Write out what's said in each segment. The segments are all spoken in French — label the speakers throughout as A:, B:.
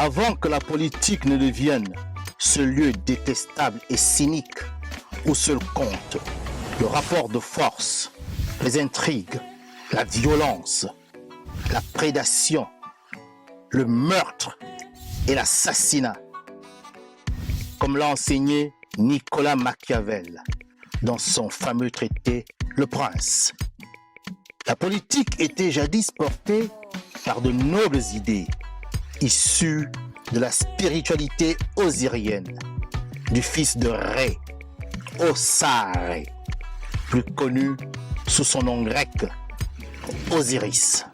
A: Avant que la politique ne devienne ce lieu détestable et cynique où seul compte le rapport de force, les intrigues, la violence, la prédation, le meurtre et l'assassinat, comme l'a enseigné Nicolas Machiavel dans son fameux traité Le Prince. La politique était jadis portée par de nobles idées issues de la spiritualité osirienne, du fils de Ré, Osare, plus connu sous son nom grec, Osiris.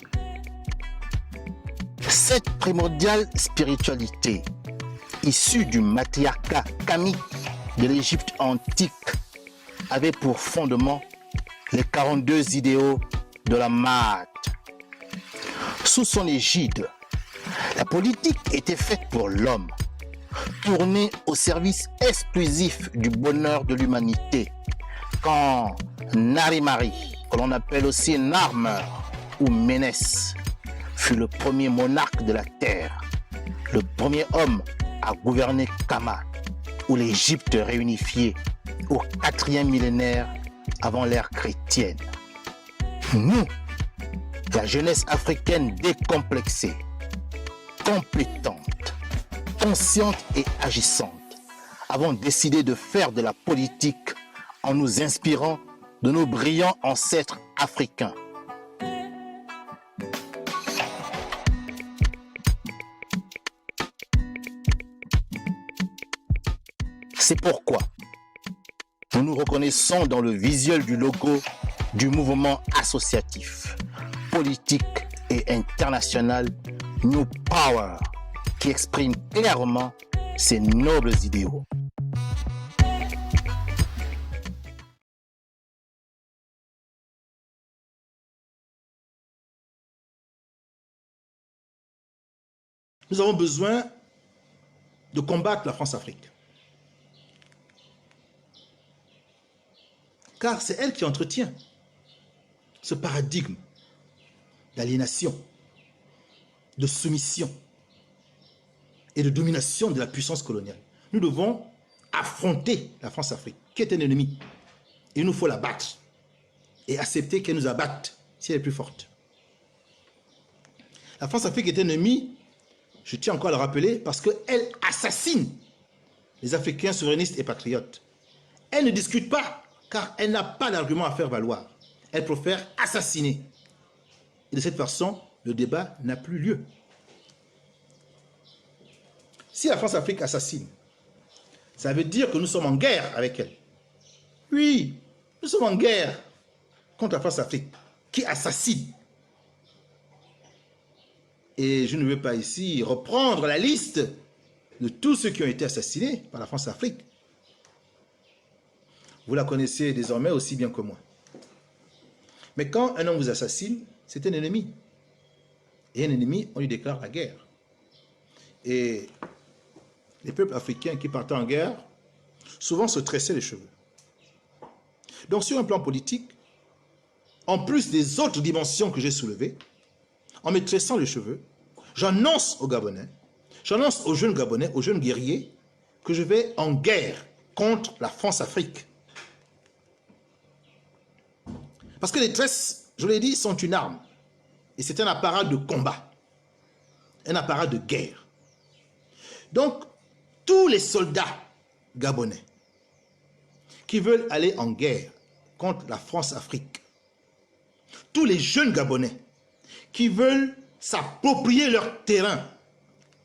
A: Cette primordiale spiritualité, issue du matriarcat kamique de l'Égypte antique, avait pour fondement les 42 idéaux de la Maat. Sous son égide, la politique était faite pour l'homme, tournée au service exclusif du bonheur de l'humanité, quand Narimari, que l'on appelle aussi Narmer ou Ménès, fut le premier monarque de la terre, le premier homme à gouverner Kama, ou l'Égypte réunifiée au 4e millénaire avant l'ère chrétienne. Nous, la jeunesse africaine décomplexée, compétente, consciente et agissante, avons décidé de faire de la politique en nous inspirant de nos brillants ancêtres africains. C'est pourquoi nous nous reconnaissons dans le visuel du logo du mouvement associatif, politique et international New Power, qui exprime clairement ces nobles idéaux.
B: Nous avons besoin de combattre la France-Afrique. Car c'est elle qui entretient ce paradigme d'aliénation, de soumission et de domination de la puissance coloniale. Nous devons affronter la France-Afrique, qui est un ennemi. Il nous faut la battre et accepter qu'elle nous abatte si elle est plus forte. La France-Afrique est un ennemi, je tiens encore à le rappeler, parce qu'elle assassine les Africains souverainistes et patriotes. Elle ne discute pas, car elle n'a pas d'argument à faire valoir. Elle préfère assassiner. Et de cette façon, le débat n'a plus lieu. Si la France-Afrique assassine, ça veut dire que nous sommes en guerre avec elle. Oui, nous sommes en guerre contre la France-Afrique, qui assassine. Et je ne veux pas ici reprendre la liste de tous ceux qui ont été assassinés par la France-Afrique. Vous la connaissez désormais aussi bien que moi. Mais quand un homme vous assassine, c'est un ennemi. Et un ennemi, on lui déclare la guerre. Et les peuples africains qui partaient en guerre, souvent se tressaient les cheveux. Donc sur un plan politique, en plus des autres dimensions que j'ai soulevées, en me tressant les cheveux, j'annonce aux Gabonais, j'annonce aux jeunes Gabonais, aux jeunes guerriers, que je vais en guerre contre la France-Afrique. Parce que les tresses, je l'ai dit, sont une arme. Et c'est un appareil de combat. Un appareil de guerre. Donc, tous les soldats gabonais qui veulent aller en guerre contre la France-Afrique, tous les jeunes Gabonais qui veulent s'approprier leur terrain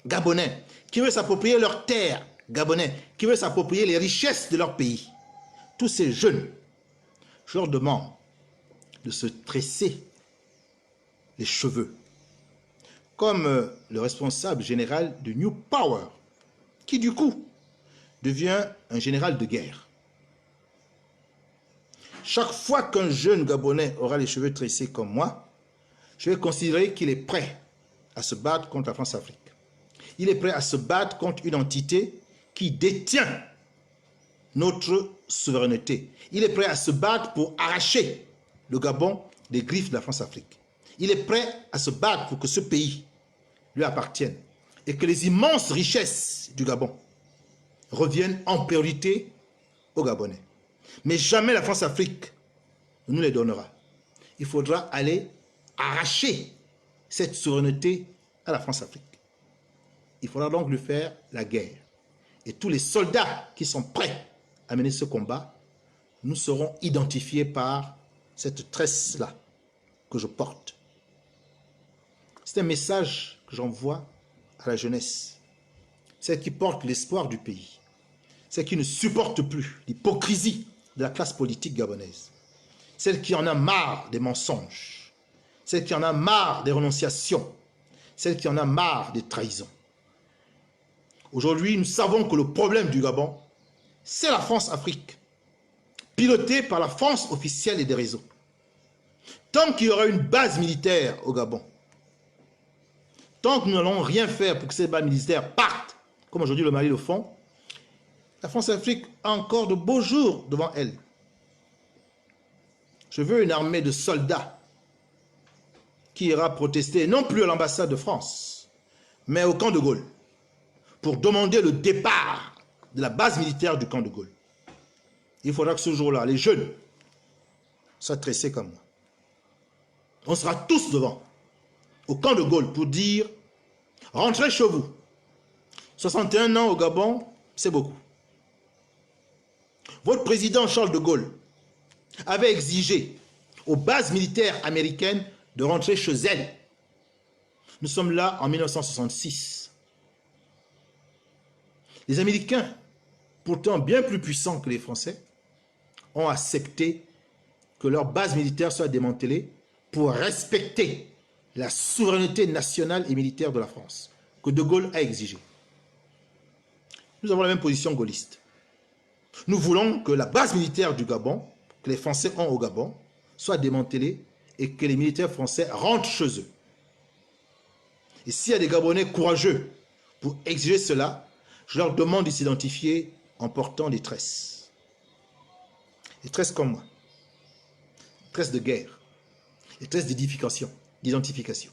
B: gabonais, qui veulent s'approprier leur terre gabonais, qui veulent s'approprier les richesses de leur pays, tous ces jeunes, je leur demande de se tresser les cheveux, comme le responsable général de New Power, qui du coup devient un général de guerre. Chaque fois qu'un jeune Gabonais aura les cheveux tressés comme moi, je vais considérer qu'il est prêt à se battre contre la France-Afrique. Il est prêt à se battre contre une entité qui détient notre souveraineté. Il est prêt à se battre pour arracher le Gabon des griffes de la France-Afrique. Il est prêt à se battre pour que ce pays lui appartienne. et que les immenses richesses du Gabon reviennent en priorité aux Gabonais. Mais jamais la France-Afrique ne nous les donnera. Il faudra aller arracher cette souveraineté à la France-Afrique. Il faudra donc lui faire la guerre. Et tous les soldats qui sont prêts à mener ce combat, nous serons identifiés par cette tresse-là que je porte. C'est un message que j'envoie à la jeunesse, celle qui porte l'espoir du pays, celle qui ne supporte plus l'hypocrisie de la classe politique gabonaise, celle qui en a marre des mensonges, celle qui en a marre des renonciations, celle qui en a marre des trahisons. Aujourd'hui, nous savons que le problème du Gabon, c'est la France-Afrique, pilotée par la France officielle et des réseaux. Tant qu'il y aura une base militaire au Gabon, tant que nous n'allons rien faire pour que ces bases militaires partent, comme aujourd'hui le Mali le font, la France-Afrique a encore de beaux jours devant elle. Je veux une armée de soldats qui ira protester, non plus à l'ambassade de France, mais au camp de Gaulle, pour demander le départ de la base militaire du camp de Gaulle. Il faudra que ce jour-là, les jeunes soient tressés comme moi. On sera tous devant, au camp de Gaulle, pour dire « Rentrez chez vous. 61 ans au Gabon, c'est beaucoup. » Votre président Charles de Gaulle avait exigé aux bases militaires américaines de rentrer chez elles. Nous sommes là en 1966. Les Américains, pourtant bien plus puissants que les Français, ont accepté que leur base militaire soit démantelée pour respecter la souveraineté nationale et militaire de la France, que De Gaulle a exigé. Nous avons la même position gaulliste. Nous voulons que la base militaire du Gabon, que les Français ont au Gabon, soit démantelée et que les militaires français rentrent chez eux. Et s'il y a des Gabonais courageux pour exiger cela, je leur demande de s'identifier en portant des tresses. Des tresses comme moi. Des tresses de guerre. Des tresses d'édification, d'identification.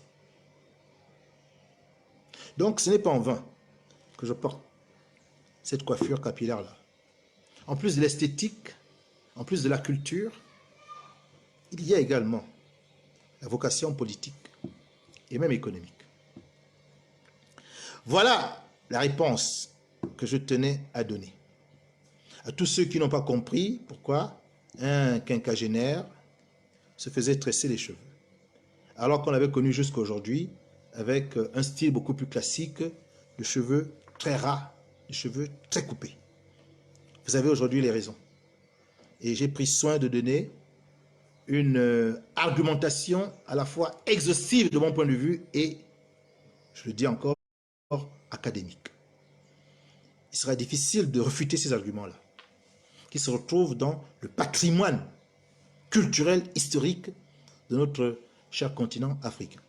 B: Donc ce n'est pas en vain que je porte cette coiffure capillaire-là. En plus de l'esthétique, en plus de la culture, il y a également la vocation politique et même économique. Voilà la réponse que je tenais à donner à tous ceux qui n'ont pas compris pourquoi un quinquagénaire se faisait tresser les cheveux, alors qu'on l'avait connu jusqu'à aujourd'hui avec un style beaucoup plus classique, de cheveux très ras, de cheveux très coupés. Vous avez aujourd'hui les raisons. Et j'ai pris soin de donner une argumentation à la fois exhaustive de mon point de vue et, je le dis encore, académique. Il sera difficile de refuter ces arguments-là, qui se retrouvent dans le patrimoine culturel, historique de notre cher continent africain.